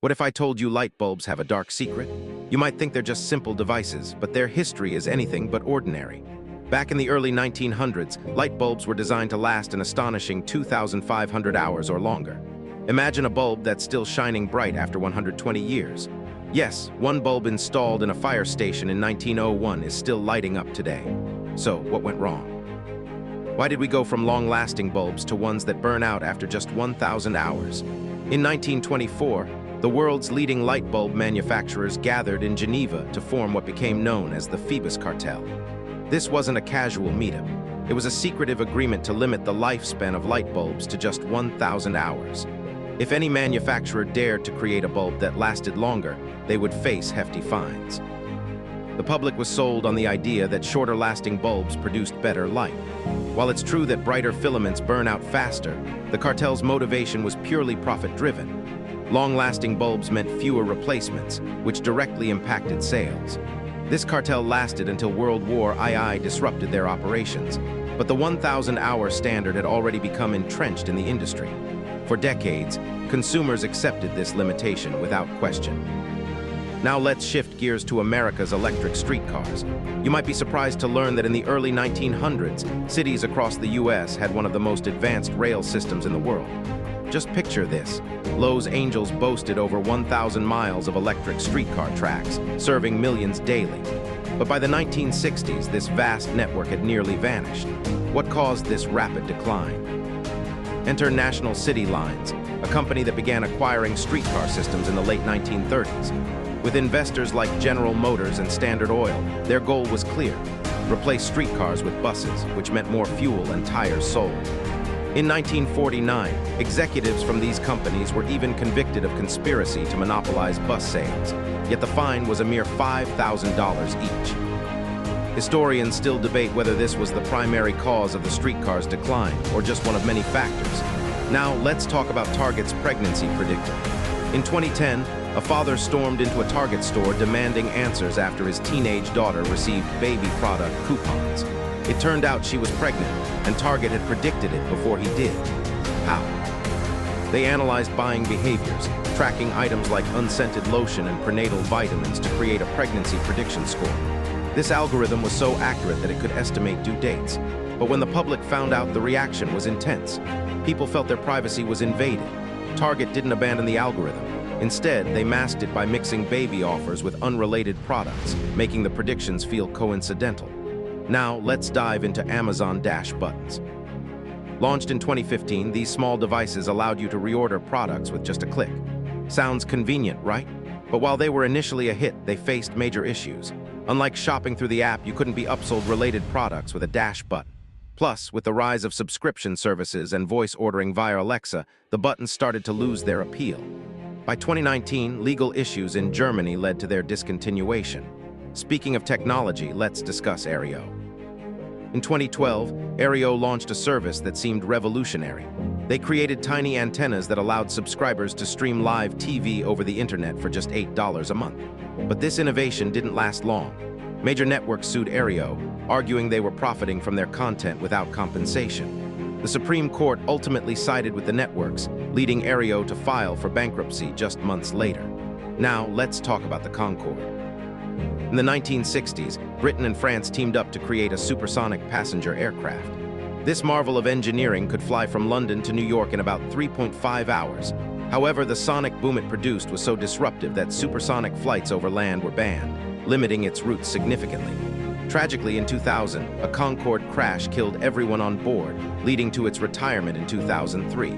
What if I told you light bulbs have a dark secret? You might think they're just simple devices, but their history is anything but ordinary. Back in the early 1900s, light bulbs were designed to last an astonishing 2,500 hours or longer. Imagine a bulb that's still shining bright after 120 years. Yes, one bulb installed in a fire station in 1901 is still lighting up today. So, what went wrong? Why did we go from long-lasting bulbs to ones that burn out after just 1,000 hours? In 1924, the world's leading light bulb manufacturers gathered in Geneva to form what became known as the Phoebus Cartel. This wasn't a casual meetup. It was a secretive agreement to limit the lifespan of light bulbs to just 1,000 hours. If any manufacturer dared to create a bulb that lasted longer, they would face hefty fines. The public was sold on the idea that shorter-lasting bulbs produced better light. While it's true that brighter filaments burn out faster, the cartel's motivation was purely profit-driven. Long-lasting bulbs meant fewer replacements, which directly impacted sales. This cartel lasted until World War II disrupted their operations, but the 1,000-hour standard had already become entrenched in the industry. For decades, consumers accepted this limitation without question. Now let's shift gears to America's electric streetcars. You might be surprised to learn that in the early 1900s, cities across the U.S. had one of the most advanced rail systems in the world. Just picture this. Los Angeles boasted over 1,000 miles of electric streetcar tracks, serving millions daily. But by the 1960s, this vast network had nearly vanished. What caused this rapid decline? Enter National City Lines, a company that began acquiring streetcar systems in the late 1930s. With investors like General Motors and Standard Oil, their goal was clear: replace streetcars with buses, which meant more fuel and tires sold. In 1949, executives from these companies were even convicted of conspiracy to monopolize bus sales, yet the fine was a mere $5,000 each. Historians still debate whether this was the primary cause of the streetcar's decline, or just one of many factors. Now, let's talk about Target's pregnancy predictor. In 2010, a father stormed into a Target store demanding answers after his teenage daughter received baby product coupons. It turned out she was pregnant, and Target had predicted it before he did. How? They analyzed buying behaviors, tracking items like unscented lotion and prenatal vitamins to create a pregnancy prediction score. This algorithm was so accurate that it could estimate due dates. But when the public found out, the reaction was intense. People felt their privacy was invaded. Target didn't abandon the algorithm. Instead, they masked it by mixing baby offers with unrelated products, making the predictions feel coincidental. Now, let's dive into Amazon Dash buttons. Launched in 2015, these small devices allowed you to reorder products with just a click. Sounds convenient, right? But while they were initially a hit, they faced major issues. Unlike shopping through the app, you couldn't be upsold related products with a Dash button. Plus, with the rise of subscription services and voice ordering via Alexa, the buttons started to lose their appeal. By 2019, legal issues in Germany led to their discontinuation. Speaking of technology, let's discuss Aereo. In 2012, Aereo launched a service that seemed revolutionary. They created tiny antennas that allowed subscribers to stream live TV over the internet for just $8 a month. But this innovation didn't last long. Major networks sued Aereo, arguing they were profiting from their content without compensation. The Supreme Court ultimately sided with the networks, leading Aereo to file for bankruptcy just months later. Now, let's talk about the Concorde. In the 1960s, Britain and France teamed up to create a supersonic passenger aircraft. This marvel of engineering could fly from London to New York in about 3.5 hours. However, the sonic boom it produced was so disruptive that supersonic flights over land were banned, limiting its routes significantly. Tragically, in 2000, a Concorde crash killed everyone on board, leading to its retirement in 2003.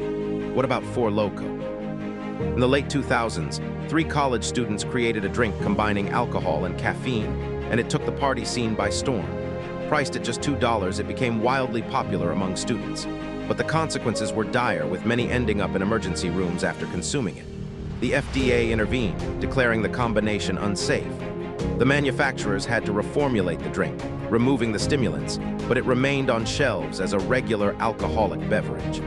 What about Loko? In the late 2000s, 3 college students created a drink combining alcohol and caffeine, and it took the party scene by storm. Priced at just $2, it became wildly popular among students. But the consequences were dire, with many ending up in emergency rooms after consuming it. The FDA intervened, declaring the combination unsafe. The manufacturers had to reformulate the drink, removing the stimulants, but it remained on shelves as a regular alcoholic beverage.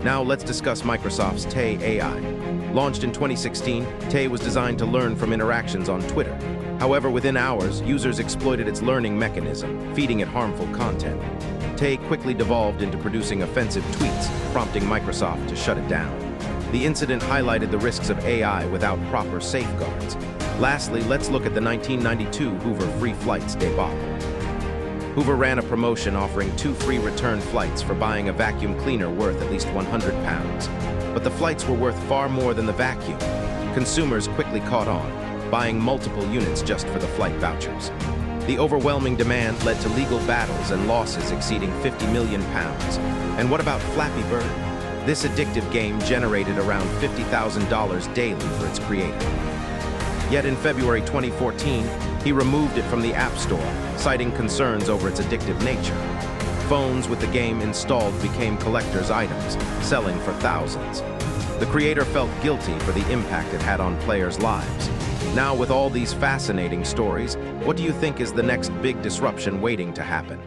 Now let's discuss Microsoft's Tay AI. Launched in 2016, Tay was designed to learn from interactions on Twitter. However, within hours, users exploited its learning mechanism, feeding it harmful content. Tay quickly devolved into producing offensive tweets, prompting Microsoft to shut it down. The incident highlighted the risks of AI without proper safeguards. Lastly, let's look at the 1992 Hoover free flights debacle. Hoover ran a promotion offering 2 free return flights for buying a vacuum cleaner worth at least 100 pounds. But the flights were worth far more than the vacuum. Consumers quickly caught on, buying multiple units just for the flight vouchers. The overwhelming demand led to legal battles and losses exceeding 50 million pounds. And what about Flappy Bird? This addictive game generated around $50,000 daily for its creator. Yet in February 2014, he removed it from the App Store, citing concerns over its addictive nature. Phones with the game installed became collector's items, selling for thousands. The creator felt guilty for the impact it had on players' lives. Now, with all these fascinating stories, what do you think is the next big disruption waiting to happen?